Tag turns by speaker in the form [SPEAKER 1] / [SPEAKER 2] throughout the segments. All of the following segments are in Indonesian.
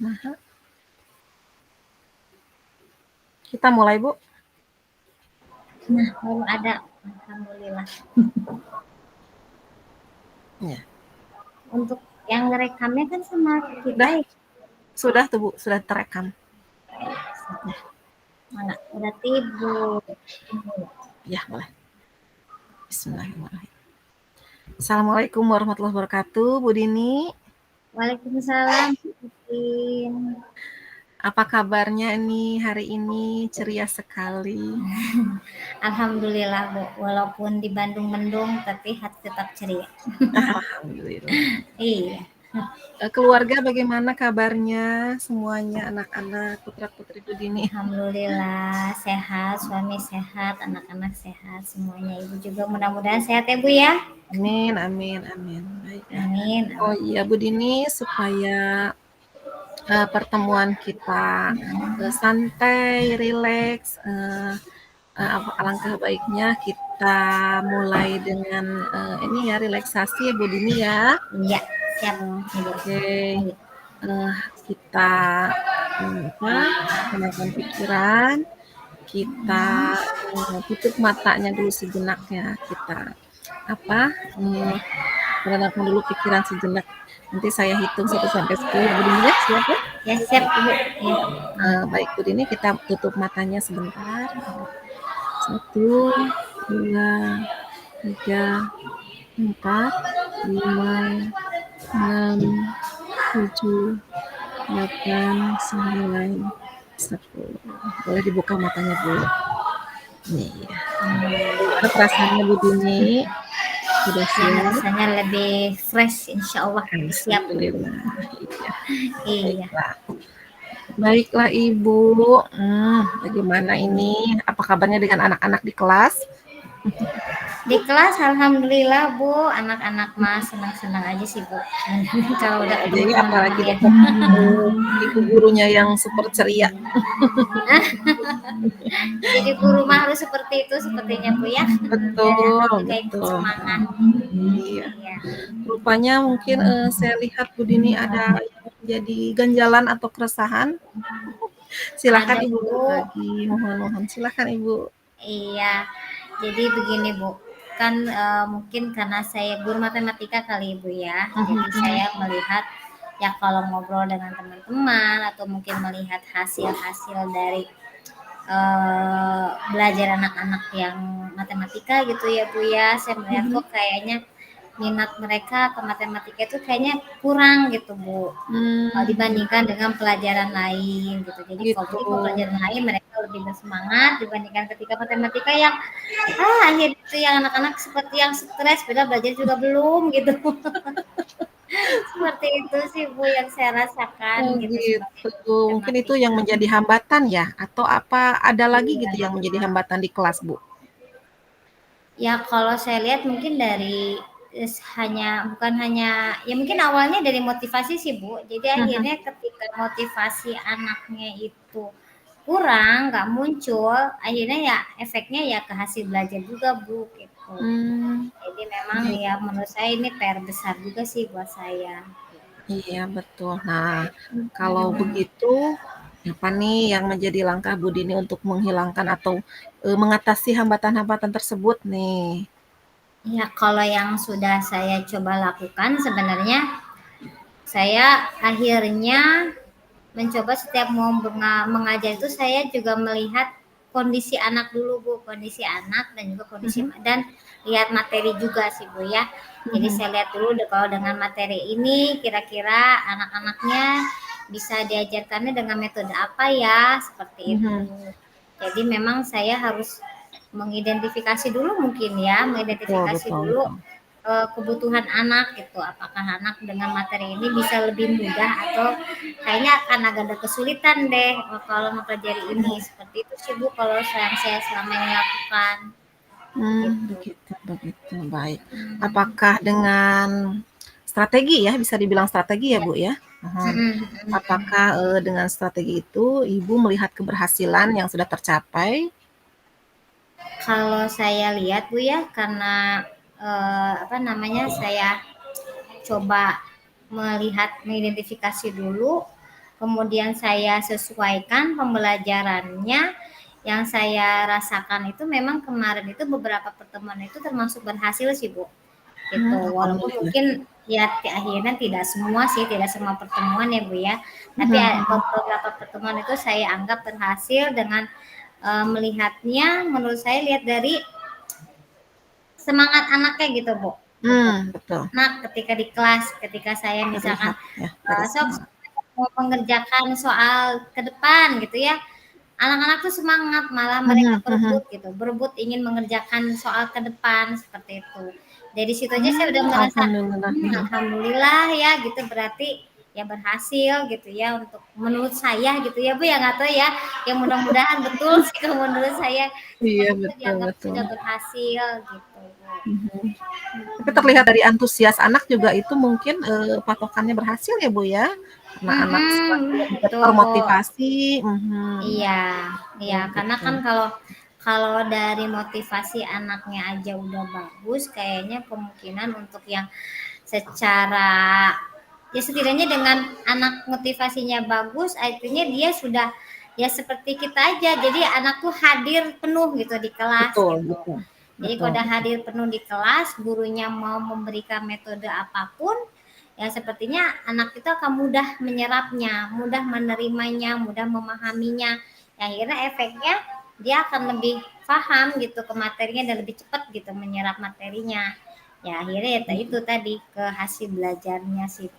[SPEAKER 1] Nah, kita mulai, Bu.
[SPEAKER 2] Nah, baru ada. Alhamdulillah.
[SPEAKER 1] Ya.
[SPEAKER 2] Untuk yang ngerekamnya kan sama kita
[SPEAKER 1] Sudah,
[SPEAKER 2] ya.
[SPEAKER 1] sudah tuh, Bu. Sudah terekam.
[SPEAKER 2] Mana? Berarti Bu.
[SPEAKER 1] Ya, boleh. Bismillahirrahmanirrahim. Assalamualaikum warahmatullahi wabarakatuh, Bu Dini.
[SPEAKER 2] Waalaikumsalam. Mungkin.
[SPEAKER 1] Apa kabarnya nih hari ini? Ceria sekali.
[SPEAKER 2] Alhamdulillah Bu. Walaupun di Bandung mendung, tapi hati tetap ceria.
[SPEAKER 1] Alhamdulillah.
[SPEAKER 2] Iya.
[SPEAKER 1] Keluarga bagaimana kabarnya? Semuanya anak-anak, putra-putri Bu Dini.
[SPEAKER 2] Alhamdulillah sehat, suami sehat, anak-anak sehat, semuanya. Ibu juga mudah-mudahan sehat ya Bu ya.
[SPEAKER 1] Amin, amin, amin. Baiklah.
[SPEAKER 2] Amin.
[SPEAKER 1] Oh iya, Bu Dini, supaya pertemuan kita santai, rileks, alangkah baiknya kita mulai dengan ini ya, relaksasi ya Bu Dini ya.
[SPEAKER 2] Iya, siap.
[SPEAKER 1] Oke, kita tenangkan pikiran, kita tutup matanya dulu sejenak ya, kita menenangkan dulu pikiran sejenak. Nanti saya hitung 1 sampai 10 Bu Dini ya, siap ya?
[SPEAKER 2] Ya siap Bu. Ya.
[SPEAKER 1] Baik Bu Dini, kita tutup matanya sebentar. 1, 2, 3, 4, 5, 6, 7, 8, 9, 10. Boleh dibuka matanya dulu. Nih ya. Gimana perasaannya Bu Dini? Sudah siap?
[SPEAKER 2] Rasanya lebih fresh, insya Allah siap.
[SPEAKER 1] Alhamdulillah.
[SPEAKER 2] Iya.
[SPEAKER 1] Baiklah Ibu. Bagaimana ini? Apa kabarnya dengan anak-anak di kelas?
[SPEAKER 2] Di kelas alhamdulillah Bu, anak-anak mah senang-senang aja sih Bu. Kalau udah ketemu
[SPEAKER 1] Jadi
[SPEAKER 2] teman-teman
[SPEAKER 1] apalagi
[SPEAKER 2] ya.
[SPEAKER 1] dapat ibu gurunya yang super ceria.
[SPEAKER 2] Jadi guru mah harus seperti itu sepertinya Bu ya. Biar anak
[SPEAKER 1] Betul,
[SPEAKER 2] juga ikut
[SPEAKER 1] betul.
[SPEAKER 2] semangat.
[SPEAKER 1] Iya.
[SPEAKER 2] Iya.
[SPEAKER 1] Rupanya mungkin saya lihat Bu Dini ada yang jadi ganjalan atau keresahan. Silakan
[SPEAKER 2] Ada
[SPEAKER 1] Ibu
[SPEAKER 2] Bu.
[SPEAKER 1] berbagi, mohon silakan Ibu.
[SPEAKER 2] Iya. Jadi begini Bu, kan mungkin karena saya guru matematika kali Ibu ya. Jadi saya melihat ya kalau ngobrol dengan teman-teman atau mungkin melihat hasil-hasil dari belajar anak-anak yang matematika gitu ya Bu ya, saya melihat kok kayaknya minat mereka ke matematika itu kayaknya kurang gitu Bu, dibandingkan dengan pelajaran lain gitu. Jadi
[SPEAKER 1] Gitu.
[SPEAKER 2] kalau pelajaran lain mereka lebih bersemangat dibandingkan ketika matematika yang akhir itu yang anak-anak seperti yang stres, padahal belajar juga belum gitu. Seperti itu sih Bu yang saya rasakan
[SPEAKER 1] Oh
[SPEAKER 2] gitu sebagai
[SPEAKER 1] gitu. Mungkin itu
[SPEAKER 2] matematika.
[SPEAKER 1] yang menjadi hambatan ya? Atau apa ada lagi gitu
[SPEAKER 2] Iya.
[SPEAKER 1] yang menjadi hambatan di kelas Bu?
[SPEAKER 2] Ya kalau saya lihat mungkin dari bukan hanya ya mungkin awalnya dari motivasi sih Bu. Jadi akhirnya ketika motivasi anaknya itu kurang, nggak muncul, akhirnya ya efeknya ya ke hasil belajar juga Bu gitu. Jadi memang ya menurut saya ini PR besar juga sih buat saya.
[SPEAKER 1] Iya betul. Nah, kalau begitu apa nih yang menjadi langkah Bu Dini untuk menghilangkan atau mengatasi hambatan-hambatan tersebut nih?
[SPEAKER 2] Ya kalau yang sudah saya coba lakukan sebenarnya saya akhirnya mencoba setiap mau mengajar itu saya juga melihat kondisi anak dulu Bu, kondisi anak dan juga kondisi dan lihat materi juga sih Bu ya. Jadi saya lihat dulu kalau dengan materi ini kira-kira anak-anaknya bisa diajarkannya dengan metode apa ya, seperti itu. Jadi memang saya harus mengidentifikasi dulu mungkin ya,
[SPEAKER 1] Betul,
[SPEAKER 2] mengidentifikasi
[SPEAKER 1] betul,
[SPEAKER 2] dulu
[SPEAKER 1] betul.
[SPEAKER 2] kebutuhan anak gitu. Apakah anak dengan materi ini bisa lebih mudah atau kayaknya akan agak ada kesulitan deh kalau mempelajari ini. Seperti itu sih Bu kalau yang saya selama ini lakukan. Gitu.
[SPEAKER 1] Begitu. Baik. Apakah dengan strategi ya, bisa dibilang strategi ya Bu ya? Apakah dengan strategi itu Ibu melihat keberhasilan yang sudah tercapai?
[SPEAKER 2] Kalau saya lihat Bu ya, karena saya coba mengidentifikasi dulu kemudian saya sesuaikan pembelajarannya, yang saya rasakan itu memang kemarin itu beberapa pertemuan itu termasuk berhasil sih, Bu, gitu. Walaupun
[SPEAKER 1] Alhamdulillah.
[SPEAKER 2] mungkin ya akhirnya tidak semua sih, tidak semua pertemuan ya, Bu, ya. Tapi
[SPEAKER 1] Mhm mhm.
[SPEAKER 2] beberapa pertemuan itu saya anggap berhasil dengan, melihatnya menurut saya lihat dari semangat anaknya gitu, Bu, gitu.
[SPEAKER 1] Betul.
[SPEAKER 2] Anak ketika di kelas, ketika saya misalkan,
[SPEAKER 1] Terlihat ya dari
[SPEAKER 2] "Sok
[SPEAKER 1] semangat.
[SPEAKER 2] mau mengerjakan soal ke depan," gitu ya, anak-anak tuh semangat, malah mereka
[SPEAKER 1] Mhm mhm.
[SPEAKER 2] berebut gitu, berebut ingin mengerjakan soal ke depan, seperti itu. Dari situ aja saya udah merasa,
[SPEAKER 1] Alhamdulillah, mhm.
[SPEAKER 2] alhamdulillah ya gitu, berarti ya berhasil gitu ya untuk menurut saya gitu ya, Bu, ya, nggak tahu ya, ya mudah-mudahan betul sih kalau menurut saya,
[SPEAKER 1] Iya,
[SPEAKER 2] itu
[SPEAKER 1] betul
[SPEAKER 2] dianggap
[SPEAKER 1] betul.
[SPEAKER 2] sudah berhasil gitu, Bu.
[SPEAKER 1] Mhm. Tapi terlihat
[SPEAKER 2] Mhm.
[SPEAKER 1] dari antusias anak juga itu mungkin, patokannya berhasil ya, Bu, ya? Karena anak semakin
[SPEAKER 2] Betul, Bu.
[SPEAKER 1] termotivasi, mhm.
[SPEAKER 2] Iya, iya,
[SPEAKER 1] Betul
[SPEAKER 2] karena kan
[SPEAKER 1] betul.
[SPEAKER 2] kalau kalau dari motivasi anaknya aja udah bagus, kayaknya kemungkinan untuk yang secara ya setidaknya dengan anak motivasinya bagus, artinya dia sudah ya seperti kita aja, jadi anak tuh hadir penuh gitu di kelas
[SPEAKER 1] Betul
[SPEAKER 2] gitu.
[SPEAKER 1] betul.
[SPEAKER 2] Jadi kalau
[SPEAKER 1] Betul
[SPEAKER 2] udah
[SPEAKER 1] betul.
[SPEAKER 2] hadir penuh di kelas, gurunya mau memberikan metode apapun, ya sepertinya anak itu akan mudah menyerapnya, mudah menerimanya, mudah memahaminya. Ya, akhirnya efeknya dia akan lebih paham gitu ke materinya dan lebih cepat gitu menyerap materinya. Ya akhirnya ya itu
[SPEAKER 1] Mhm.
[SPEAKER 2] tadi ke hasil belajarnya sih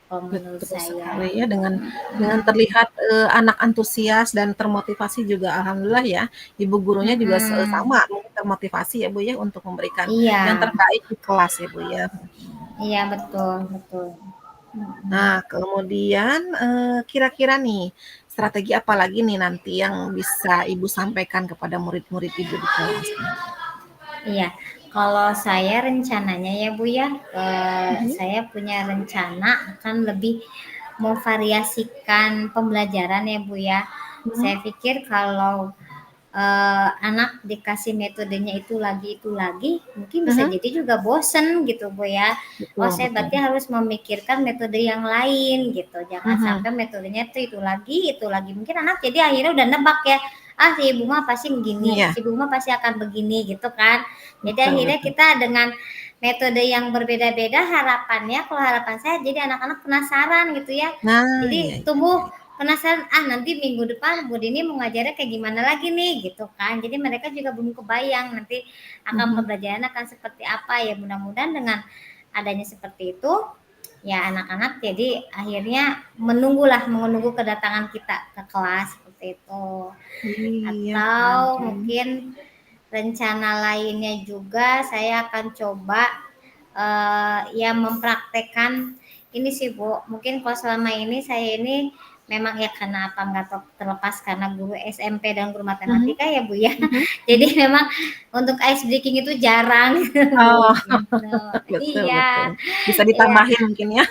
[SPEAKER 2] kalau menurut
[SPEAKER 1] Betul
[SPEAKER 2] saya.
[SPEAKER 1] sekali ya dengan
[SPEAKER 2] Mhm,
[SPEAKER 1] terlihat, anak antusias dan termotivasi juga alhamdulillah ya, ibu gurunya juga
[SPEAKER 2] mhm.
[SPEAKER 1] sama mungkin termotivasi ya, Bu, ya, untuk memberikan
[SPEAKER 2] Iya,
[SPEAKER 1] yang terbaik di kelas ya, Bu, ya. Mhm.
[SPEAKER 2] iya betul betul. Mhm.
[SPEAKER 1] Nah, kemudian, kira-kira nih, strategi apa lagi nih nanti yang bisa Ibu sampaikan kepada murid-murid Ibu di kelas nih?
[SPEAKER 2] Iya, kalau saya rencananya ya Bu ya,
[SPEAKER 1] Mhm
[SPEAKER 2] saya punya rencana akan lebih memvariasikan pembelajaran ya Bu ya.
[SPEAKER 1] mhm
[SPEAKER 2] Saya pikir kalau anak dikasih metodenya itu lagi, mungkin bisa
[SPEAKER 1] mhm,
[SPEAKER 2] jadi juga bosen gitu Bu ya. Oh
[SPEAKER 1] betul
[SPEAKER 2] saya
[SPEAKER 1] betul.
[SPEAKER 2] berarti harus memikirkan metode yang lain gitu, jangan
[SPEAKER 1] Mhm
[SPEAKER 2] sampai metodenya tuh itu lagi. Mungkin anak jadi akhirnya udah nebak ya, ah si ibu mah pasti begini,
[SPEAKER 1] iya,
[SPEAKER 2] si ibu mah pasti akan begini gitu kan. Jadi
[SPEAKER 1] betul
[SPEAKER 2] akhirnya
[SPEAKER 1] betul.
[SPEAKER 2] kita dengan metode yang berbeda-beda harapannya, kalau harapan saya jadi anak-anak penasaran gitu ya.
[SPEAKER 1] Nah, iya
[SPEAKER 2] Jadi
[SPEAKER 1] iya iya.
[SPEAKER 2] tumbuh penasaran, ah nanti minggu depan Bu Dini mau ngajarnya kayak gimana lagi nih gitu kan. Jadi mereka juga belum kebayang nanti akan
[SPEAKER 1] Mhm
[SPEAKER 2] pembelajaran akan seperti apa ya. Mudah-mudahan dengan adanya seperti itu ya anak-anak jadi akhirnya menunggu kedatangan kita ke kelas seperti itu.
[SPEAKER 1] iya,
[SPEAKER 2] Atau
[SPEAKER 1] ampun.
[SPEAKER 2] mungkin rencana lainnya juga saya akan coba ya mempraktekkan ini sih Bu, mungkin kalau selama ini saya ini memang ya karena apa nggak terlepas karena guru SMP dan guru
[SPEAKER 1] Mhm
[SPEAKER 2] matematika ya Bu ya.
[SPEAKER 1] mhm
[SPEAKER 2] Jadi
[SPEAKER 1] mhm.
[SPEAKER 2] memang untuk ice breaking itu jarang Bu
[SPEAKER 1] Oh,
[SPEAKER 2] gitu.
[SPEAKER 1] betul betul.
[SPEAKER 2] Iya,
[SPEAKER 1] Bisa
[SPEAKER 2] iya.
[SPEAKER 1] ditambahin mungkin ya?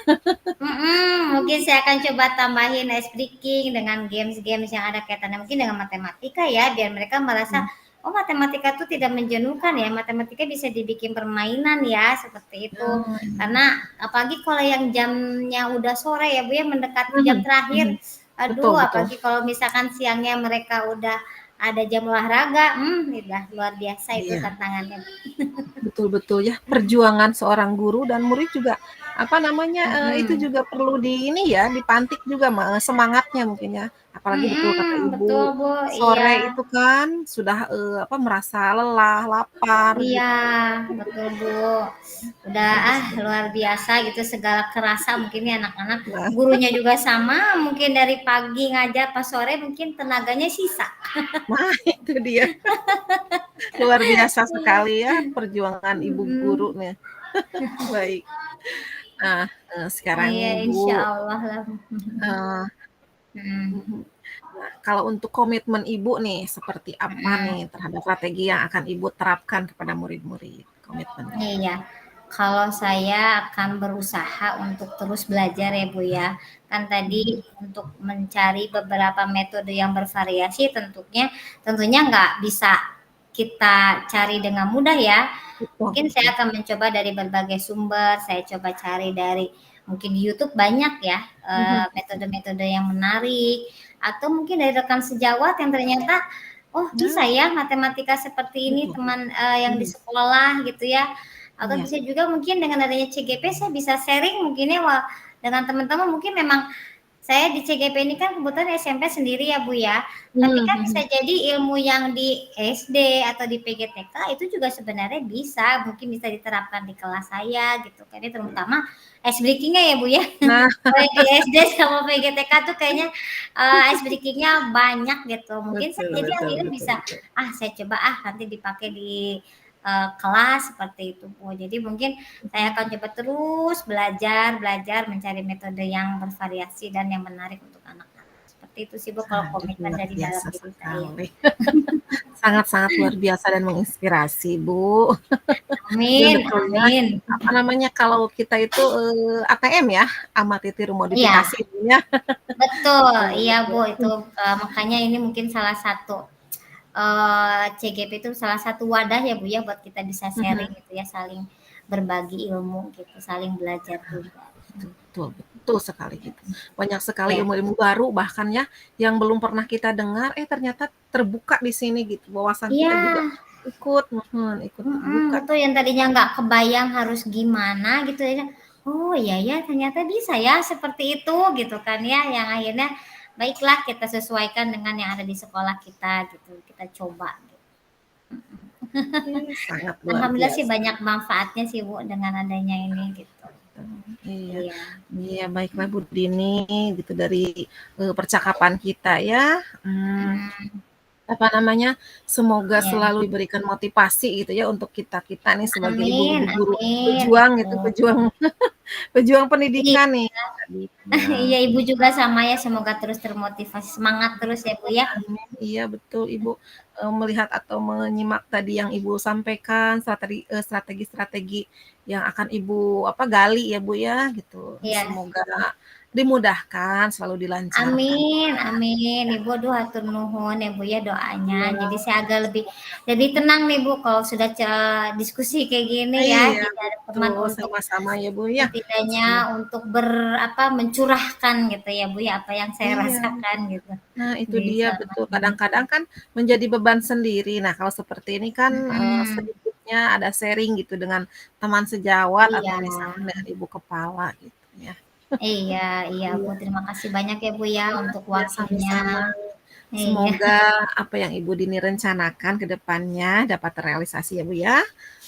[SPEAKER 2] Mungkin saya akan coba tambahin ice breaking dengan games-games yang ada kaitannya mungkin dengan matematika ya, biar mereka merasa,
[SPEAKER 1] Mhm.
[SPEAKER 2] oh matematika itu tidak menjenuhkan ya, matematika bisa dibikin permainan ya, seperti itu.
[SPEAKER 1] Oh, iya.
[SPEAKER 2] Karena apalagi kalau yang jamnya udah sore ya Bu ya, mendekati jam
[SPEAKER 1] Mhm
[SPEAKER 2] terakhir,
[SPEAKER 1] mhm. Betul
[SPEAKER 2] aduh
[SPEAKER 1] betul.
[SPEAKER 2] apalagi kalau misalkan siangnya mereka udah ada jam olahraga, udah luar biasa itu
[SPEAKER 1] Iya.
[SPEAKER 2] tantangannya.
[SPEAKER 1] Betul betul ya, perjuangan seorang guru dan murid juga, apa namanya, itu
[SPEAKER 2] Mhm,
[SPEAKER 1] juga perlu di ini ya, dipantik juga semangatnya mungkin ya. Apalagi betul kata
[SPEAKER 2] betul
[SPEAKER 1] Ibu,
[SPEAKER 2] Bu, iya.
[SPEAKER 1] sore itu kan sudah, apa, merasa lelah, lapar
[SPEAKER 2] Iya,
[SPEAKER 1] gitu.
[SPEAKER 2] betul Bu. Udah
[SPEAKER 1] Bagus bagus.
[SPEAKER 2] luar biasa gitu segala kerasa mungkin ya anak-anak.
[SPEAKER 1] Nah
[SPEAKER 2] Gurunya juga sama, mungkin dari pagi ngajar pas sore mungkin tenaganya sisa.
[SPEAKER 1] nah itu dia, luar biasa
[SPEAKER 2] Iya.
[SPEAKER 1] sekali ya perjuangan ibu guru
[SPEAKER 2] Mhm.
[SPEAKER 1] nih. Baik. Nah, sekarang
[SPEAKER 2] Iya,
[SPEAKER 1] nih
[SPEAKER 2] insya
[SPEAKER 1] Bu,
[SPEAKER 2] Allah lah.
[SPEAKER 1] eee
[SPEAKER 2] Mhm.
[SPEAKER 1] mhm. Nah, kalau untuk komitmen Ibu nih, seperti apa nih
[SPEAKER 2] Mhm.
[SPEAKER 1] terhadap strategi yang akan Ibu terapkan kepada murid-murid, komitmennya?
[SPEAKER 2] Iya, kalau saya akan berusaha untuk terus belajar ya Bu ya. Kan tadi
[SPEAKER 1] Mhm,
[SPEAKER 2] untuk mencari beberapa metode yang bervariasi tentunya nggak bisa kita cari dengan mudah ya.
[SPEAKER 1] betul
[SPEAKER 2] Mungkin saya
[SPEAKER 1] betul.
[SPEAKER 2] akan mencoba dari berbagai sumber, saya coba cari dari mungkin di YouTube banyak ya metode-metode yang menarik, atau mungkin dari rekan sejawat yang ternyata oh bisa
[SPEAKER 1] Nah,
[SPEAKER 2] ya matematika seperti ini
[SPEAKER 1] betul.
[SPEAKER 2] teman yang di
[SPEAKER 1] Iya,
[SPEAKER 2] sekolah gitu ya, atau
[SPEAKER 1] iya.
[SPEAKER 2] bisa juga mungkin dengan adanya CGP saya bisa sharing mungkin ya dengan teman-teman, mungkin memang saya di CGP ini kan kebetulan SMP sendiri ya Bu ya, tapi kan bisa jadi ilmu yang di SD atau di PGTK itu juga sebenarnya bisa, mungkin bisa diterapkan di kelas saya gitu kan ya, terutama ice breaking-nya ya Bu ya.
[SPEAKER 1] Nah,
[SPEAKER 2] Kalau di SD sama PGTK tuh kayaknya ice breaking-nya banyak gitu. Mungkin saya
[SPEAKER 1] betul
[SPEAKER 2] jadi
[SPEAKER 1] betul
[SPEAKER 2] akhirnya
[SPEAKER 1] betul
[SPEAKER 2] bisa,
[SPEAKER 1] betul.
[SPEAKER 2] saya coba nanti dipakai di kelas seperti itu Bu. Jadi mungkin saya akan coba terus belajar, mencari metode yang bervariasi dan yang menarik untuk anak-anak. Seperti itu sih Bu kalau
[SPEAKER 1] Aduh,
[SPEAKER 2] komitmen
[SPEAKER 1] luar
[SPEAKER 2] dari dalam
[SPEAKER 1] biasa
[SPEAKER 2] diri saya.
[SPEAKER 1] sekali. Sangat-sangat luar biasa dan menginspirasi, Bu.
[SPEAKER 2] Amin,
[SPEAKER 1] Sebetulnya,
[SPEAKER 2] amin.
[SPEAKER 1] apa namanya, kalau kita itu, ATM ya, amati tiru
[SPEAKER 2] Iya,
[SPEAKER 1] modifikasi Bu ya.
[SPEAKER 2] betul. Iya Bu, itu
[SPEAKER 1] Betul.
[SPEAKER 2] makanya ini mungkin salah satu CGP itu salah satu wadah ya Bu ya buat kita bisa sharing gitu ya, saling berbagi ilmu gitu, saling belajar juga.
[SPEAKER 1] Betul betul sekali gitu. Banyak sekali
[SPEAKER 2] Ya,
[SPEAKER 1] ilmu-ilmu baru bahkan ya, yang belum pernah kita dengar, ternyata terbuka di sini gitu, wawasan kita juga
[SPEAKER 2] iya,
[SPEAKER 1] ikut terbuka.
[SPEAKER 2] betul yang tadinya nggak kebayang harus gimana gitu ya. Oh iya ya ternyata bisa ya seperti itu gitu kan ya, yang akhirnya baiklah kita sesuaikan dengan yang ada di sekolah kita gitu, kita coba.
[SPEAKER 1] Sangat luar
[SPEAKER 2] Alhamdulillah sih
[SPEAKER 1] biasa.
[SPEAKER 2] banyak manfaatnya sih Bu dengan adanya ini gitu.
[SPEAKER 1] Iya,
[SPEAKER 2] Iya.
[SPEAKER 1] iya baiklah Bu Dini gitu dari, percakapan kita ya,
[SPEAKER 2] Mhm.
[SPEAKER 1] apa namanya, semoga
[SPEAKER 2] Iya.
[SPEAKER 1] selalu diberikan motivasi gitu ya untuk kita-kita nih sebagai
[SPEAKER 2] Amin,
[SPEAKER 1] ibu-ibu guru
[SPEAKER 2] amin,
[SPEAKER 1] pejuang
[SPEAKER 2] Ibu.
[SPEAKER 1] gitu, pejuang pejuang
[SPEAKER 2] Iya,
[SPEAKER 1] pendidikan nih tadinya.
[SPEAKER 2] iya Ibu juga sama ya, semoga terus termotivasi, semangat terus ya Bu ya.
[SPEAKER 1] Amin. Iya betul Ibu, melihat atau menyimak tadi yang Ibu sampaikan, strategi-strategi yang akan Ibu, apa, gali ya Bu ya, gitu.
[SPEAKER 2] Iya.
[SPEAKER 1] Semoga dimudahkan, selalu dilancarkan.
[SPEAKER 2] Amin, amin. Ibu aduh hatur nuhun ya Bu ya doanya. Jadi saya agak lebih jadi tenang nih Bu kalau sudah diskusi kayak gini ya.
[SPEAKER 1] Iya
[SPEAKER 2] Jadi ada teman
[SPEAKER 1] betul,
[SPEAKER 2] untuk
[SPEAKER 1] sama-sama ya Bu ya.
[SPEAKER 2] setidaknya
[SPEAKER 1] Sem
[SPEAKER 2] untuk mencurahkan gitu ya Bu ya apa yang saya
[SPEAKER 1] iya.
[SPEAKER 2] rasakan gitu
[SPEAKER 1] Nah, itu
[SPEAKER 2] di
[SPEAKER 1] dia
[SPEAKER 2] selama
[SPEAKER 1] betul.
[SPEAKER 2] ini.
[SPEAKER 1] Kadang-kadang kan menjadi beban sendiri. Nah, kalau seperti ini kan
[SPEAKER 2] Mhm.
[SPEAKER 1] sedikitnya ada sharing gitu dengan teman sejawat atau
[SPEAKER 2] Iya.
[SPEAKER 1] misalkan dengan ibu kepala gitu ya.
[SPEAKER 2] Iya, iya Bu.
[SPEAKER 1] Iya,
[SPEAKER 2] Terima kasih banyak ya Bu ya untuk
[SPEAKER 1] iya
[SPEAKER 2] waktunya.
[SPEAKER 1] sama-sama.
[SPEAKER 2] Iya.
[SPEAKER 1] Semoga apa yang Ibu Dini rencanakan ke depannya dapat terrealisasi ya Bu ya.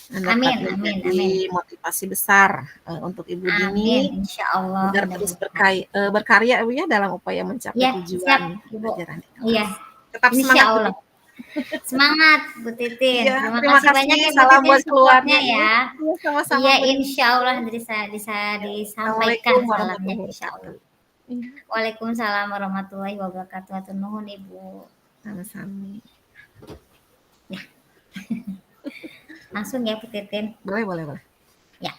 [SPEAKER 1] Dan dapat
[SPEAKER 2] Amin, amin, amin.
[SPEAKER 1] menjadi motivasi besar untuk Ibu
[SPEAKER 2] Amin,
[SPEAKER 1] Dini
[SPEAKER 2] insya Allah
[SPEAKER 1] agar terus
[SPEAKER 2] mudah-mudahan.
[SPEAKER 1] berkarya Bu ya dalam upaya mencapai
[SPEAKER 2] Iya, siap
[SPEAKER 1] tujuan
[SPEAKER 2] Ibu.
[SPEAKER 1] pelajaran di
[SPEAKER 2] Iya,
[SPEAKER 1] kelas. Tetap
[SPEAKER 2] insya
[SPEAKER 1] semangat Bu
[SPEAKER 2] Allah.
[SPEAKER 1] Dini.
[SPEAKER 2] Semangat Bu Titin.
[SPEAKER 1] Iya,
[SPEAKER 2] Terima
[SPEAKER 1] terima
[SPEAKER 2] kasih
[SPEAKER 1] kasih.
[SPEAKER 2] banyak ya Bu
[SPEAKER 1] Salam
[SPEAKER 2] Titin
[SPEAKER 1] buat keluarga
[SPEAKER 2] supportnya
[SPEAKER 1] Ibu.
[SPEAKER 2] ya.
[SPEAKER 1] Iya, sama-sama
[SPEAKER 2] Iya,
[SPEAKER 1] Bu Dini.
[SPEAKER 2] insya Allah bisa
[SPEAKER 1] Ya,
[SPEAKER 2] disampaikan
[SPEAKER 1] Assalamualaikum
[SPEAKER 2] salamnya
[SPEAKER 1] warahmatullahi
[SPEAKER 2] insya Allah.
[SPEAKER 1] wabarakatuh. Iya,
[SPEAKER 2] Waalaikumsalam warahmatullahi wabarakatuh. Hatur nuhun Ibu.
[SPEAKER 1] sama-sama.
[SPEAKER 2] Ya, langsung ya Bu Titin.
[SPEAKER 1] Boleh, boleh, boleh.
[SPEAKER 2] Ya,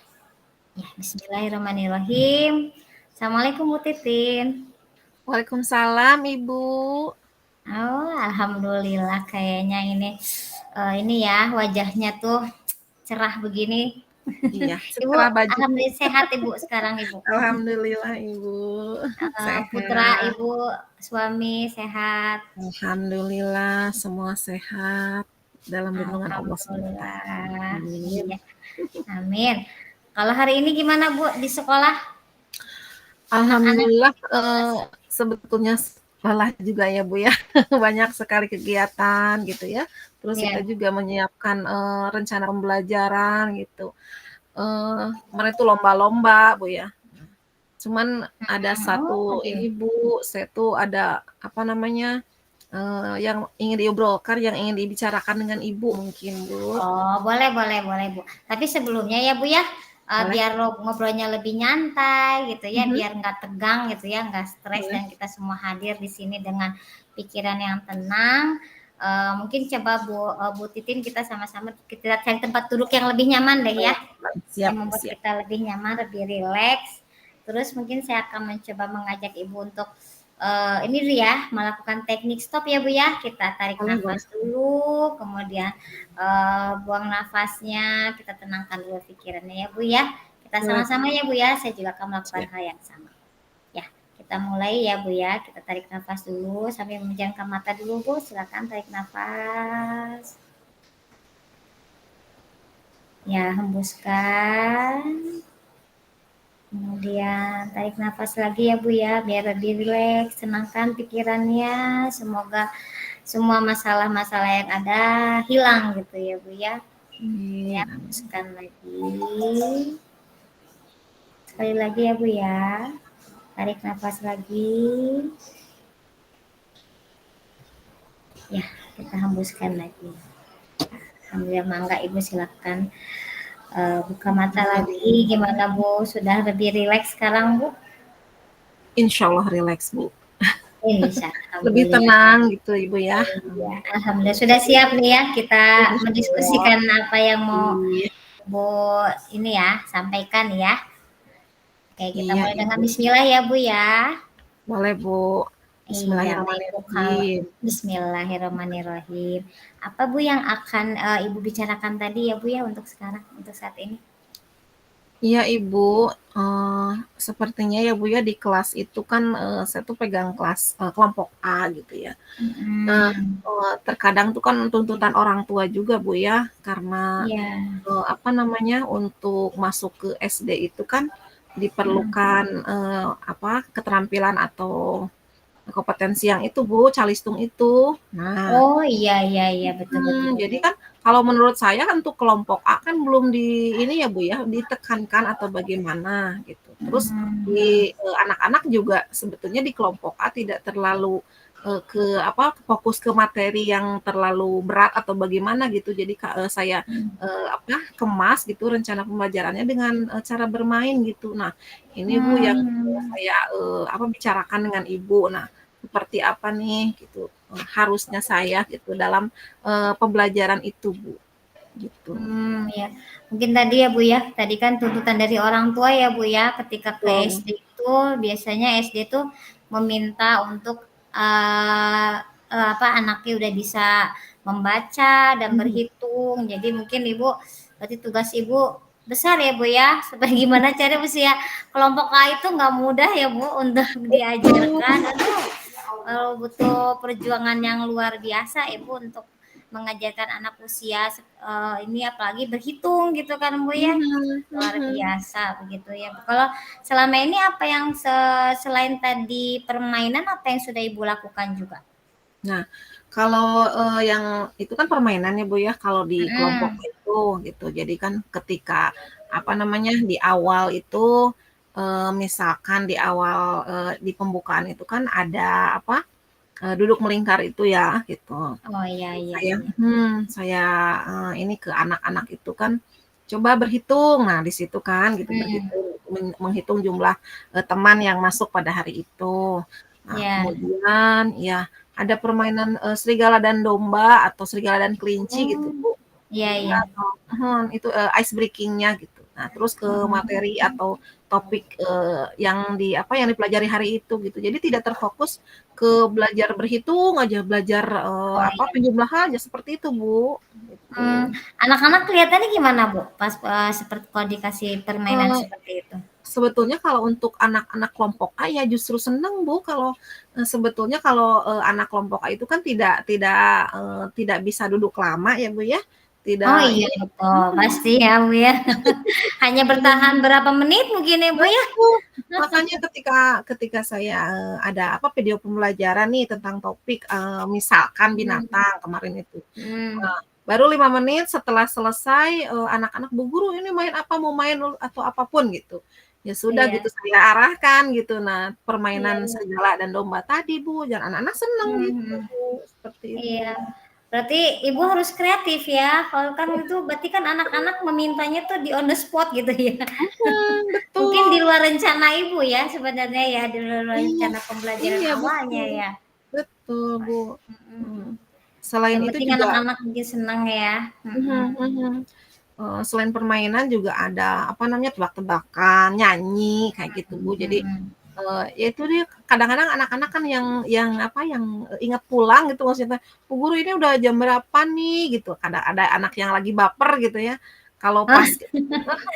[SPEAKER 2] ya. Bismillahirrahmanirrahim. Assalamualaikum Bu Titin.
[SPEAKER 1] Waalaikumsalam Ibu.
[SPEAKER 2] Oh, alhamdulillah kayaknya ini ya wajahnya tuh cerah begini.
[SPEAKER 1] Iya,
[SPEAKER 2] Ibu,
[SPEAKER 1] setelah baju.
[SPEAKER 2] alhamdulillah sehat Ibu sekarang Ibu.
[SPEAKER 1] Alhamdulillah Ibu,
[SPEAKER 2] Putra
[SPEAKER 1] sehat.
[SPEAKER 2] Ibu, suami sehat.
[SPEAKER 1] Alhamdulillah semua sehat dalam lindungan Allah SWT.
[SPEAKER 2] Alhamdulillah.
[SPEAKER 1] Amin.
[SPEAKER 2] Iya, amin. Kalau hari ini gimana Bu di sekolah? Anak-anak
[SPEAKER 1] Alhamdulillah
[SPEAKER 2] kelas.
[SPEAKER 1] sebetulnya lelah juga ya Bu ya. Banyak sekali kegiatan gitu ya. Terus kita
[SPEAKER 2] Ya.
[SPEAKER 1] juga menyiapkan rencana pembelajaran gitu. Kemarin itu lomba-lomba Bu ya. Cuman ada
[SPEAKER 2] Oh,
[SPEAKER 1] satu
[SPEAKER 2] iya.
[SPEAKER 1] ini Bu, saya tuh ada apa namanya, yang ingin diobrolkan, yang ingin dibicarakan dengan Ibu mungkin Bu.
[SPEAKER 2] Oh, boleh, boleh, boleh, Bu. Tapi sebelumnya ya, Bu ya,
[SPEAKER 1] Boleh?
[SPEAKER 2] biar ngobrolnya lebih nyantai gitu ya,
[SPEAKER 1] Mhm,
[SPEAKER 2] biar nggak tegang gitu ya, nggak stres
[SPEAKER 1] boleh.
[SPEAKER 2] dan kita semua hadir di sini dengan pikiran yang tenang. Mungkin coba Bu Titin kita sama-sama kita cari tempat duduk yang lebih nyaman deh ya,
[SPEAKER 1] Siap,
[SPEAKER 2] yang membuat
[SPEAKER 1] siap.
[SPEAKER 2] kita lebih nyaman, lebih rileks. Terus mungkin saya akan mencoba mengajak Ibu untuk ini dulu ya, melakukan teknik stop ya Bu ya. Kita tarik
[SPEAKER 1] Boleh, boleh.
[SPEAKER 2] nafas dulu, kemudian buang nafasnya, kita tenangkan dulu pikirannya ya Bu ya. Kita
[SPEAKER 1] Boleh.
[SPEAKER 2] sama-sama ya Bu ya, saya juga akan melakukan
[SPEAKER 1] Siap.
[SPEAKER 2] hal yang sama. Ya, kita mulai ya Bu ya, kita tarik nafas dulu sambil memejamkan mata dulu Bu, silakan tarik nafas. Ya, hembuskan. Kemudian tarik nafas lagi ya Bu ya, biar lebih rileks, tenangkan pikirannya, semoga semua masalah-masalah yang ada hilang gitu ya Bu ya. Ya,
[SPEAKER 1] Amin.
[SPEAKER 2] hembuskan lagi. Sekali lagi ya Bu ya. Tarik nafas lagi. Ya, kita hembuskan lagi. Alhamdulillah, mangga Ibu silakan buka mata lagi. Gimana Bu? Sudah lebih rileks sekarang Bu?
[SPEAKER 1] Insya Allah rileks Bu.
[SPEAKER 2] Insya
[SPEAKER 1] Lebih
[SPEAKER 2] Alhamdulillah.
[SPEAKER 1] tenang gitu Ibu ya.
[SPEAKER 2] Ya, Alhamdulillah sudah siap nih ya kita
[SPEAKER 1] Insya Allah.
[SPEAKER 2] mendiskusikan apa yang mau
[SPEAKER 1] Iya,
[SPEAKER 2] Bu ini ya sampaikan ya. Oke, kita
[SPEAKER 1] iya
[SPEAKER 2] mulai dengan
[SPEAKER 1] Ibu.
[SPEAKER 2] Bismillah ya Bu ya.
[SPEAKER 1] Boleh Bu.
[SPEAKER 2] Iya, baik Bu. Kalau
[SPEAKER 1] Bismillahirrahmanirrahim.
[SPEAKER 2] Bismillahirrahmanirrahim. Apa Bu yang akan Ibu bicarakan tadi ya Bu ya untuk sekarang, untuk saat ini?
[SPEAKER 1] Iya Ibu, sepertinya ya Bu ya di kelas itu kan, saya tuh pegang kelas, kelompok A gitu ya. Nah,
[SPEAKER 2] Mhm.
[SPEAKER 1] terkadang tuh kan tuntutan orang tua juga Bu ya, karena,
[SPEAKER 2] Iya.
[SPEAKER 1] apa namanya, untuk masuk ke SD itu kan
[SPEAKER 2] Mhm.
[SPEAKER 1] diperlukan, apa, keterampilan atau kompetensi yang itu Bu, calistung itu. Nah,
[SPEAKER 2] Oh, iya iya iya, betul betul
[SPEAKER 1] Jadi
[SPEAKER 2] betul.
[SPEAKER 1] kan kalau menurut saya kan untuk kelompok A kan belum di ini ya Bu ya, ditekankan atau bagaimana gitu. Terus
[SPEAKER 2] Mhm.
[SPEAKER 1] di anak-anak juga sebetulnya di kelompok A tidak terlalu, ke apa, fokus ke materi yang terlalu berat atau bagaimana gitu. Jadi saya,
[SPEAKER 2] Mhm.
[SPEAKER 1] apa, kemas gitu rencana pembelajarannya dengan, cara bermain gitu. Nah, ini Bu yang,
[SPEAKER 2] Mmm.
[SPEAKER 1] saya, apa, bicarakan dengan Ibu. Nah, seperti apa nih gitu, harusnya saya gitu dalam pembelajaran itu, Bu, gitu.
[SPEAKER 2] Ya. Mungkin tadi ya, Bu, ya, tadi kan tuntutan dari orang tua ya, Bu, ya, ketika ke
[SPEAKER 1] Betul.
[SPEAKER 2] SD itu biasanya SD itu meminta untuk, eee eee, apa, anaknya udah bisa membaca dan
[SPEAKER 1] Mhm.
[SPEAKER 2] berhitung. Jadi mungkin Ibu berarti tugas Ibu besar ya, Bu, ya, supaya gimana caranya usia kelompok A itu nggak mudah ya, Bu, untuk
[SPEAKER 1] Betul.
[SPEAKER 2] diajarkan. Aduh, butuh perjuangan yang luar biasa ya, Bu, untuk mengajarkan anak usia ini apalagi berhitung gitu kan Bu ya.
[SPEAKER 1] Mhm
[SPEAKER 2] Luar
[SPEAKER 1] mhm.
[SPEAKER 2] biasa begitu ya. Kalau selama ini apa yang selain tadi permainan apa yang sudah Ibu lakukan juga?
[SPEAKER 1] Nah, kalau, yang itu kan permainan ya, Bu, ya, kalau di kelompok
[SPEAKER 2] Mhm.
[SPEAKER 1] itu gitu. Jadi kan ketika, apa namanya, di awal itu, misalkan di awal, di pembukaan itu kan ada apa, duduk melingkar itu ya, gitu.
[SPEAKER 2] Oh iya
[SPEAKER 1] Terus
[SPEAKER 2] iya
[SPEAKER 1] saya
[SPEAKER 2] iya.
[SPEAKER 1] saya, ini ke anak-anak itu kan, "Coba berhitung." Nah, di situ kan gitu,
[SPEAKER 2] Mhm.
[SPEAKER 1] berhitung, menghitung jumlah, teman yang masuk pada hari itu. Nah,
[SPEAKER 2] Iya.
[SPEAKER 1] kemudian ya ada permainan, serigala dan domba atau serigala dan kelinci gitu,
[SPEAKER 2] Oh.
[SPEAKER 1] Bu.
[SPEAKER 2] Iya iya.
[SPEAKER 1] Itu, ice breaking-nya gitu. Nah, terus ke
[SPEAKER 2] Oh.
[SPEAKER 1] materi atau topik, yang apa, yang dipelajari hari itu gitu. Jadi tidak terfokus ke belajar berhitung aja, belajar,
[SPEAKER 2] Oh
[SPEAKER 1] apa,
[SPEAKER 2] iya.
[SPEAKER 1] penjumlahan aja, seperti itu, Bu, gitu.
[SPEAKER 2] Anak-anak kelihatannya gimana Bu pas, seperti kalau dikasih permainan
[SPEAKER 1] Eee,
[SPEAKER 2] seperti itu?
[SPEAKER 1] Sebetulnya kalau untuk anak-anak kelompok A ya justru seneng, Bu, kalau, sebetulnya kalau, anak kelompok A itu kan tidak bisa duduk lama ya, Bu, ya,
[SPEAKER 2] Oh
[SPEAKER 1] tidak
[SPEAKER 2] iya
[SPEAKER 1] ini
[SPEAKER 2] betul,
[SPEAKER 1] mhm,
[SPEAKER 2] pasti ya Bu ya. Hanya
[SPEAKER 1] iya.
[SPEAKER 2] bertahan berapa menit mungkin ya Bu ya?
[SPEAKER 1] Betul, makanya ketika ketika saya, ada apa, video pembelajaran nih tentang topik, misalkan
[SPEAKER 2] Mhm.
[SPEAKER 1] binatang kemarin itu,
[SPEAKER 2] Mhm.
[SPEAKER 1] baru 5 menit setelah selesai, anak-anak, "Bu Guru ini main apa? Mau main atau apa pun," gitu. Ya sudah
[SPEAKER 2] Iya
[SPEAKER 1] gitu saya arahkan gitu. Nah,
[SPEAKER 2] iya
[SPEAKER 1] permainan
[SPEAKER 2] iya.
[SPEAKER 1] serigala dan domba tadi, Bu, dan anak-anak seneng
[SPEAKER 2] Mhm
[SPEAKER 1] gitu,
[SPEAKER 2] mhm.
[SPEAKER 1] seperti itu.
[SPEAKER 2] Iya. Berarti Ibu harus kreatif ya, kalau kan itu berarti kan anak-anak memintanya tuh di on the spot gitu ya.
[SPEAKER 1] Mhm,
[SPEAKER 2] Mungkin di
[SPEAKER 1] betul.
[SPEAKER 2] luar rencana Ibu ya sebenarnya ya, di luar
[SPEAKER 1] Iya
[SPEAKER 2] rencana pembelajaran
[SPEAKER 1] iya,
[SPEAKER 2] awalnya
[SPEAKER 1] betul.
[SPEAKER 2] ya.
[SPEAKER 1] Betul, Bu.
[SPEAKER 2] Mhm.
[SPEAKER 1] Mhm. Selain
[SPEAKER 2] Yang
[SPEAKER 1] itu
[SPEAKER 2] penting
[SPEAKER 1] juga
[SPEAKER 2] anak-anak mungkin senang ya.
[SPEAKER 1] mhm
[SPEAKER 2] Mhm.
[SPEAKER 1] mhm. Selain permainan juga ada, apa namanya, tebak-tebakan, nyanyi, kayak gitu, Bu. Jadi,
[SPEAKER 2] Mhm.
[SPEAKER 1] ya itu dia, kadang-kadang anak-anak kan yang, apa, yang, ingat pulang gitu maksudnya, "Bu Guru ini udah jam berapa nih?" Gitu. Ada anak yang lagi baper gitu ya, Kalau
[SPEAKER 2] Oh,
[SPEAKER 1] pas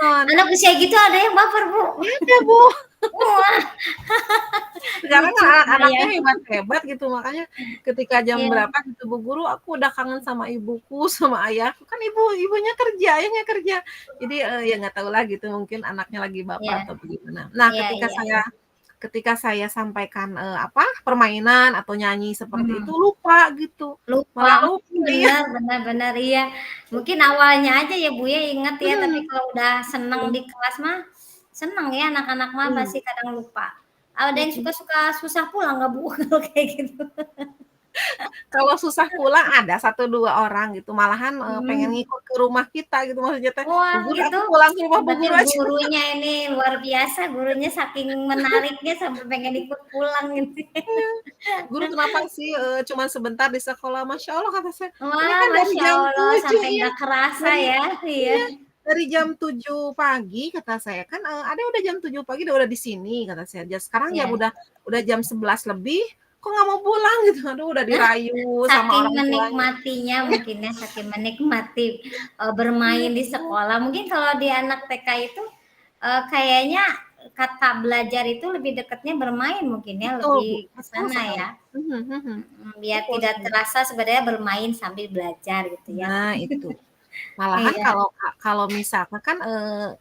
[SPEAKER 1] heeh,
[SPEAKER 2] anak usia gitu ada yang baper, Bu.
[SPEAKER 1] ada Bu.
[SPEAKER 2] Wah,
[SPEAKER 1] Sekarang kan
[SPEAKER 2] lucu
[SPEAKER 1] anak-anaknya
[SPEAKER 2] kebayang.
[SPEAKER 1] hebat-hebat gitu, makanya ketika jam
[SPEAKER 2] Iya,
[SPEAKER 1] berapa gitu, "Bu Guru, aku udah kangen sama ibuku, sama ayahku." Kan ibunya kerja, ayahnya kerja. Jadi, ya nggak tahulah gitu, mungkin anaknya lagi baper
[SPEAKER 2] iya,
[SPEAKER 1] atau bagaimana. Nah,
[SPEAKER 2] iya, iya, iya.
[SPEAKER 1] ketika saya sampaikan, permainan atau nyanyi seperti itu,
[SPEAKER 2] Mhm.
[SPEAKER 1] lupa gitu,
[SPEAKER 2] Lupa,
[SPEAKER 1] malah lupa dia.
[SPEAKER 2] bener bener bener, iya. Mungkin awalnya aja ya, Bu, ya, inget ya, tapi
[SPEAKER 1] Mhm,
[SPEAKER 2] kalau udah seneng
[SPEAKER 1] iya
[SPEAKER 2] di kelas mah, seneng ya anak-anak mah
[SPEAKER 1] iya,
[SPEAKER 2] pasti kadang lupa. Ada yang
[SPEAKER 1] mhm.
[SPEAKER 2] suka-suka susah pulang nggak, Bu, kalau kayak gitu?
[SPEAKER 1] Kalau susah pulang ada satu 2 orang gitu, malahan, pengen
[SPEAKER 2] Mhm.
[SPEAKER 1] ngikut ke rumah kita gitu, maksudnya teh, "Bu
[SPEAKER 2] Wah,
[SPEAKER 1] Guru,
[SPEAKER 2] gitu?
[SPEAKER 1] aku pulang ke rumah Bu
[SPEAKER 2] Berarti
[SPEAKER 1] Guru aja."
[SPEAKER 2] gurunya ini luar biasa, gurunya saking menariknya sampai pengen ikut pulang gitu.
[SPEAKER 1] "Guru kenapa sih, cuman sebentar di sekolah?" "Masya Allah," kata saya, "ini
[SPEAKER 2] Wah,
[SPEAKER 1] kan dari
[SPEAKER 2] Masya
[SPEAKER 1] jam
[SPEAKER 2] Allah,
[SPEAKER 1] 7
[SPEAKER 2] sampai
[SPEAKER 1] iya,
[SPEAKER 2] nggak kerasa
[SPEAKER 1] dari
[SPEAKER 2] ya, iya.
[SPEAKER 1] iya, dari jam 7 pagi," kata saya, "kan, Ade udah jam 7 pagi udah di sini," kata saya, "sekarang jam
[SPEAKER 2] Iya.
[SPEAKER 1] udah jam 11 lebih, kok nggak mau pulang?" Gitu. Aduh udah dirayu sama
[SPEAKER 2] Saking
[SPEAKER 1] orang tuanya.
[SPEAKER 2] menikmatinya mungkin ya, saking menikmati, bermain di
[SPEAKER 1] Iya,
[SPEAKER 2] sekolah. Mungkin kalau di anak TK itu, kayaknya kata belajar itu lebih dekatnya bermain mungkin ya,
[SPEAKER 1] betul
[SPEAKER 2] lebih
[SPEAKER 1] Bu,
[SPEAKER 2] ke
[SPEAKER 1] betul
[SPEAKER 2] sana
[SPEAKER 1] sekali.
[SPEAKER 2] ya?
[SPEAKER 1] Mhm mhm,
[SPEAKER 2] Biar
[SPEAKER 1] betul
[SPEAKER 2] tidak
[SPEAKER 1] sekali.
[SPEAKER 2] terasa sebenarnya bermain sambil belajar gitu ya.
[SPEAKER 1] Nah itu. Malahan
[SPEAKER 2] Iya,
[SPEAKER 1] kalau misalkan kan,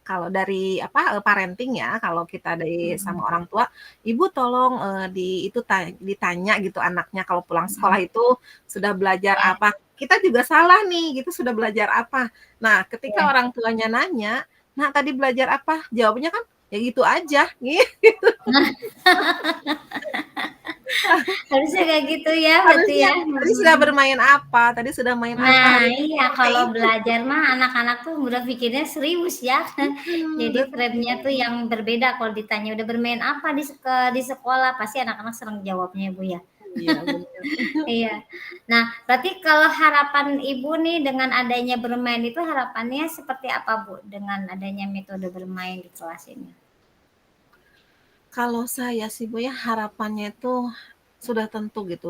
[SPEAKER 1] kalau dari apa, parenting ya, kalau kita dari sama
[SPEAKER 2] mhm,
[SPEAKER 1] orang tua, ibu tolong, itu ditanya gitu anaknya kalau pulang sekolah
[SPEAKER 2] mhm,
[SPEAKER 1] itu sudah belajar
[SPEAKER 2] iya,
[SPEAKER 1] apa, kita juga salah nih gitu, sudah belajar apa. Nah, ketika
[SPEAKER 2] iya.
[SPEAKER 1] orang tuanya nanya, "Nak, tadi belajar apa?" Jawabnya kan, "Ya gitu aja," gitu.
[SPEAKER 2] Harusnya kayak gitu ya berarti
[SPEAKER 1] Harusnya,
[SPEAKER 2] ya,
[SPEAKER 1] "Tadi sudah
[SPEAKER 2] mhm.
[SPEAKER 1] bermain apa? Tadi sudah main apa?"
[SPEAKER 2] Nah,
[SPEAKER 1] Harusnya
[SPEAKER 2] iya
[SPEAKER 1] seperti
[SPEAKER 2] kalau
[SPEAKER 1] itu.
[SPEAKER 2] belajar mah anak-anak tuh udah pikirnya serius ya.
[SPEAKER 1] Mhm,
[SPEAKER 2] Jadi frame-nya tuh
[SPEAKER 1] betul.
[SPEAKER 2] yang berbeda kalau ditanya, "Udah bermain apa di sekolah?" Pasti anak-anak senang jawabnya ya, Bu, ya.
[SPEAKER 1] Iya, bener.
[SPEAKER 2] Iya. Nah, berarti kalau harapan Ibu nih dengan adanya bermain itu harapannya seperti apa, Bu, dengan adanya metode bermain di kelas ini?
[SPEAKER 1] Kalau saya sih Bu ya, harapannya itu sudah tentu gitu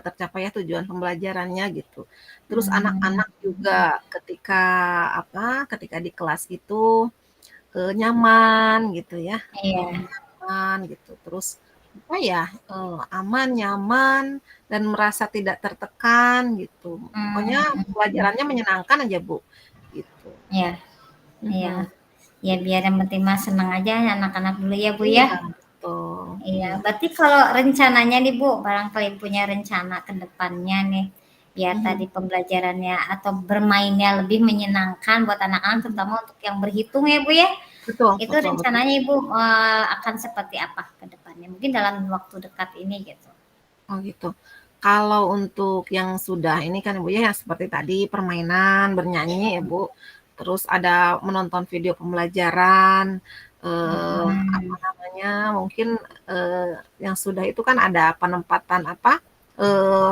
[SPEAKER 1] tercapai ya tujuan pembelajarannya gitu. Terus
[SPEAKER 2] Mmm,
[SPEAKER 1] anak-anak juga ketika di kelas itu, nyaman gitu ya,
[SPEAKER 2] iya,
[SPEAKER 1] nyaman gitu. Terus apa ya, aman, nyaman, dan merasa tidak tertekan gitu. Pokoknya
[SPEAKER 2] mhm,
[SPEAKER 1] pelajarannya menyenangkan aja Bu, gitu.
[SPEAKER 2] iya, iya.
[SPEAKER 1] Mhm.
[SPEAKER 2] Ya biar yang penting mah senang aja anak-anak dulu ya, Bu, ya.
[SPEAKER 1] Iya, betul.
[SPEAKER 2] Iya,
[SPEAKER 1] Iya.
[SPEAKER 2] berarti kalau rencananya nih Bu, barangkali punya rencana ke depannya nih, biar tadi
[SPEAKER 1] Mhm
[SPEAKER 2] pembelajarannya atau bermainnya lebih menyenangkan buat anak-anak,
[SPEAKER 1] mhm.
[SPEAKER 2] terutama untuk yang berhitung ya Bu ya,
[SPEAKER 1] Betul
[SPEAKER 2] itu
[SPEAKER 1] betul betul.
[SPEAKER 2] rencananya Ibu, akan seperti apa ke depannya? Mungkin dalam waktu dekat ini gitu.
[SPEAKER 1] Oh gitu. Kalau untuk yang sudah ini kan Ibu ya, yang seperti tadi permainan, bernyanyi ya Bu, terus ada menonton video pembelajaran, apa
[SPEAKER 2] Mhm.
[SPEAKER 1] namanya, mungkin, yang sudah itu kan ada penempatan apa, eee,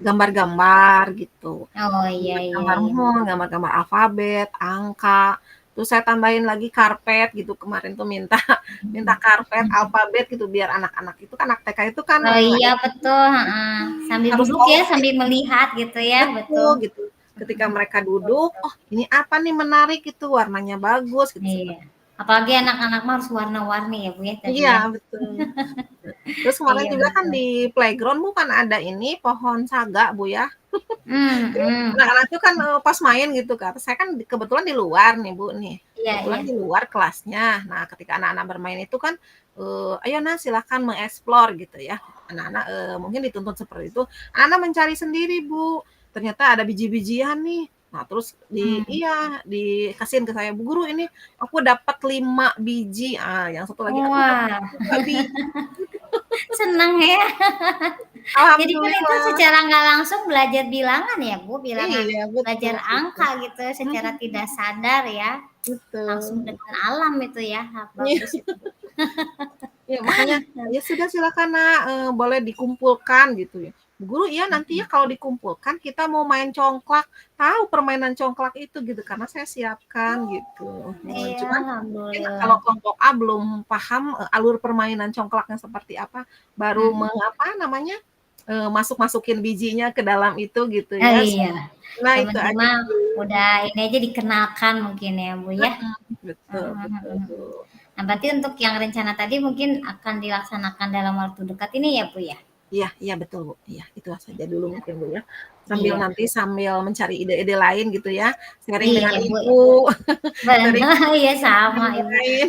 [SPEAKER 1] gambar-gambar gitu.
[SPEAKER 2] Oh, iya iya
[SPEAKER 1] Gambar-gambar
[SPEAKER 2] iya.
[SPEAKER 1] gambar-gambar alfabet, angka, terus saya tambahin lagi karpet gitu, kemarin tuh minta minta
[SPEAKER 2] Mhm.
[SPEAKER 1] karpet,
[SPEAKER 2] Mhm.
[SPEAKER 1] alfabet gitu, biar anak-anak itu kan anak TK itu kan,
[SPEAKER 2] Oh iya betul, heeh, sambil
[SPEAKER 1] harus
[SPEAKER 2] duduk
[SPEAKER 1] tahu
[SPEAKER 2] ya,
[SPEAKER 1] nih
[SPEAKER 2] sambil melihat gitu ya,
[SPEAKER 1] betul
[SPEAKER 2] betul.
[SPEAKER 1] gitu. Ketika
[SPEAKER 2] Mhm,
[SPEAKER 1] mereka
[SPEAKER 2] betul
[SPEAKER 1] duduk,
[SPEAKER 2] betul.
[SPEAKER 1] "Oh ini apa nih menarik itu, warnanya bagus," gitu,
[SPEAKER 2] Iya,
[SPEAKER 1] seperti
[SPEAKER 2] apalagi anak-anak mah harus warna-warni ya, Bu, ya, tadi
[SPEAKER 1] iya
[SPEAKER 2] ya.
[SPEAKER 1] betul. Terus kemarin
[SPEAKER 2] Iya
[SPEAKER 1] juga kan
[SPEAKER 2] betul.
[SPEAKER 1] di playground Bu kan ada ini, pohon saga Bu ya.
[SPEAKER 2] Mhm.
[SPEAKER 1] Anak-anak itu kan, pas main gitu kan, saya kan kebetulan di luar nih, Bu, nih,
[SPEAKER 2] Iya
[SPEAKER 1] kebetulan
[SPEAKER 2] iya.
[SPEAKER 1] di luar kelasnya. Nah, ketika anak-anak bermain itu kan, "Ayo Nas, silakan mengeksplor," gitu ya. Anak-anak, mungkin dituntut seperti itu, anak-anak mencari sendiri, Bu. Ternyata ada biji-bijian nih. Nah, terus
[SPEAKER 2] Mmm.
[SPEAKER 1] dikasihin ke saya, "Bu Guru, ini aku dapat 5 biji," yang satu lagi, "Aku dapat
[SPEAKER 2] Wah,
[SPEAKER 1] 2 biji."
[SPEAKER 2] seneng ya. Jadi kan itu
[SPEAKER 1] Alhamdulillah.
[SPEAKER 2] secara nggak langsung belajar bilangan ya, Bu, bilangan
[SPEAKER 1] Iya,
[SPEAKER 2] belajar
[SPEAKER 1] betul betul.
[SPEAKER 2] angka gitu secara tidak sadar ya, langsung
[SPEAKER 1] Betul.
[SPEAKER 2] dengan alam itu ya,
[SPEAKER 1] Iya.
[SPEAKER 2] bagus itu, Bu.
[SPEAKER 1] Iya, makanya, "Ya sudah silakan Nak, boleh dikumpulkan," gitu ya. "Bu Guru, iya nanti ya
[SPEAKER 2] Mhm.
[SPEAKER 1] kalau dikumpulkan kita mau main congklak." Tahu permainan congklak itu gitu, karena saya siapkan gitu.
[SPEAKER 2] Iya,
[SPEAKER 1] Cuman mungkin
[SPEAKER 2] alhamdulillah.
[SPEAKER 1] kalau kelompok A belum paham, alur permainan congklaknya seperti apa, baru
[SPEAKER 2] Mhm.
[SPEAKER 1] apa namanya, masuk-masukin bijinya ke dalam itu gitu
[SPEAKER 2] Oh
[SPEAKER 1] ya.
[SPEAKER 2] iya,
[SPEAKER 1] Nah
[SPEAKER 2] yang
[SPEAKER 1] itu
[SPEAKER 2] penting
[SPEAKER 1] aja
[SPEAKER 2] mah
[SPEAKER 1] sih.
[SPEAKER 2] udah ini aja dikenalkan mungkin ya, Bu, ya?
[SPEAKER 1] Betul
[SPEAKER 2] Mhm
[SPEAKER 1] betul,
[SPEAKER 2] mhm.
[SPEAKER 1] Bu.
[SPEAKER 2] Nah, berarti untuk yang rencana tadi mungkin akan dilaksanakan dalam waktu dekat ini ya, Bu, ya?
[SPEAKER 1] Iya iya betul, Bu, iya itu saja dulu mungkin, Bu, ya. Sambil
[SPEAKER 2] Iya.
[SPEAKER 1] nanti sambil mencari ide-ide lain gitu ya, sharing dengan
[SPEAKER 2] Iya, Bu,
[SPEAKER 1] Ibu,
[SPEAKER 2] ya.
[SPEAKER 1] sharing
[SPEAKER 2] Bener, iya
[SPEAKER 1] yang
[SPEAKER 2] sama Ibu.
[SPEAKER 1] lain.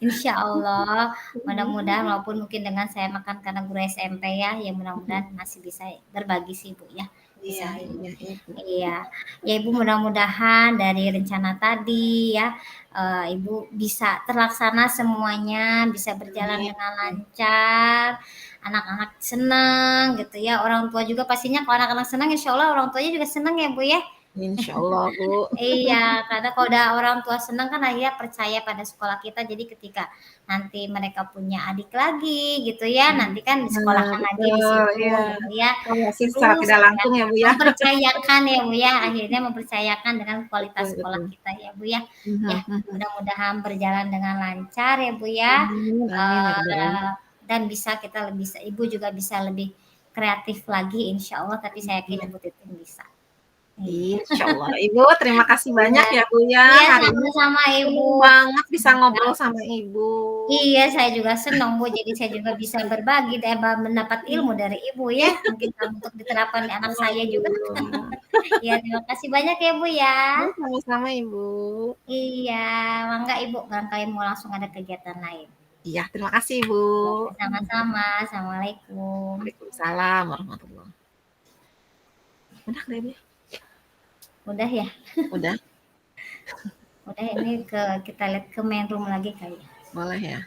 [SPEAKER 2] Insya Allah, mudah-mudahan walaupun mungkin dengan saya makan karena guru SMP ya, ya mudah-mudahan masih bisa berbagi sih Ibu ya,
[SPEAKER 1] Iya
[SPEAKER 2] bisa ini.
[SPEAKER 1] iya Ibu.
[SPEAKER 2] Iya, ya Ibu mudah-mudahan dari rencana tadi ya, Ibu bisa terlaksana semuanya, bisa berjalan
[SPEAKER 1] Amin
[SPEAKER 2] dengan lancar, anak-anak senang gitu ya, orang tua juga pastinya kalau anak-anak senang insya Allah orang tuanya juga senang ya Bu ya.
[SPEAKER 1] insyaallah, Bu.
[SPEAKER 2] Iya, karena kalau udah orang tua senang kan akhirnya percaya pada sekolah kita, jadi ketika nanti mereka punya adik lagi gitu ya, nanti kan
[SPEAKER 1] Nah,
[SPEAKER 2] disekolahkan lagi di
[SPEAKER 1] betul,
[SPEAKER 2] situ
[SPEAKER 1] iya.
[SPEAKER 2] gitu ya.
[SPEAKER 1] Awasi secara
[SPEAKER 2] Terus
[SPEAKER 1] tidak
[SPEAKER 2] aja
[SPEAKER 1] langsung ya, Bu, ya.
[SPEAKER 2] mempercayakan ya Bu ya, akhirnya mempercayakan dengan
[SPEAKER 1] Betul
[SPEAKER 2] kualitas sekolah
[SPEAKER 1] betul.
[SPEAKER 2] kita ya Bu ya. Ya,
[SPEAKER 1] Mhm mhm.
[SPEAKER 2] mudah-mudahan berjalan dengan lancar ya Bu ya,
[SPEAKER 1] Amin amin ya rabbal alamin.
[SPEAKER 2] eee, dan bisa kita bisa Ibu juga bisa lebih kreatif lagi insya Allah, tapi saya yakin
[SPEAKER 1] Amin.
[SPEAKER 2] Ibu Titin bisa. Iya.
[SPEAKER 1] Insyaallah. Ibu, terima kasih banyak
[SPEAKER 2] Iya.
[SPEAKER 1] ya, Bu, ya.
[SPEAKER 2] Iya,
[SPEAKER 1] Hari ini
[SPEAKER 2] sama-sama Ibu.
[SPEAKER 1] senang banget bisa
[SPEAKER 2] Semoga
[SPEAKER 1] ngobrol sama Ibu.
[SPEAKER 2] iya, saya juga senang Bu, jadi saya juga bisa berbagi dan mendapat ilmu dari Ibu ya, mungkin untuk diterapkan di anak saya juga.
[SPEAKER 1] Alhamdulillah.
[SPEAKER 2] Iya, terima kasih banyak ya Bu ya.
[SPEAKER 1] Ya, sama-sama, Ibu.
[SPEAKER 2] Iya, mangga Ibu, barangkali mau langsung ada kegiatan lain.
[SPEAKER 1] Iya, terima kasih, Ibu.
[SPEAKER 2] Ya, sama-sama. Assalamualaikum.
[SPEAKER 1] Waalaikumsalam warahmatullahi. Udah kali ini?
[SPEAKER 2] Udah ya?
[SPEAKER 1] Udah?
[SPEAKER 2] Udah ini kita lihat ke main room lagi kali ya.
[SPEAKER 1] Boleh ya?